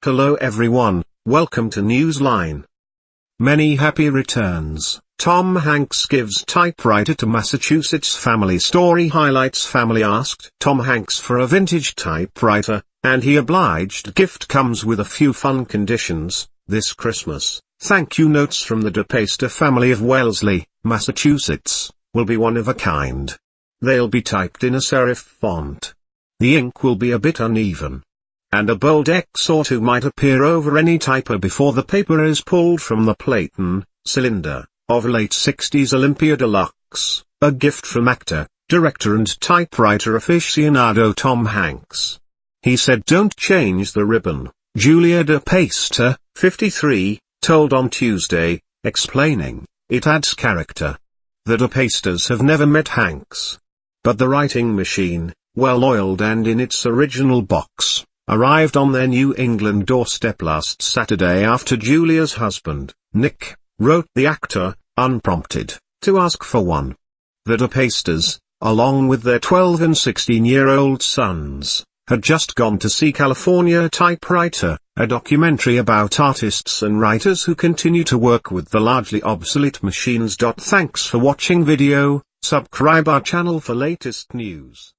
Hello everyone, welcome to Newsline. Many happy returns. Tom Hanks gives typewriter to Massachusetts family. Story highlights family asked Tom Hanks for a vintage typewriter, and he obliged. Gift comes with a few fun conditions. This Christmas, thank you notes from the DePaster family of Wellesley, Massachusetts, will be one of a kind. They'll be typed in a serif font. The ink will be a bit uneven, and a bold X or two might appear over any typo before the paper is pulled from the platen cylinder of late 60s Olympia Deluxe, a gift from actor, director and typewriter aficionado Tom Hanks. He said don't change the ribbon, Julia DePaster, 53, told on Tuesday, explaining, it adds character. The DePasters have never met Hanks, but the writing machine, well oiled and in its original box, arrived on their New England doorstep last Saturday after Julia's husband, Nick, wrote the actor, unprompted, to ask for one. The DePasters, along with their 12 and 16-year-old sons, had just gone to see California Typewriter, a documentary about artists and writers who continue to work with the largely obsolete machines. Thanks for watching video, subscribe our channel for latest news.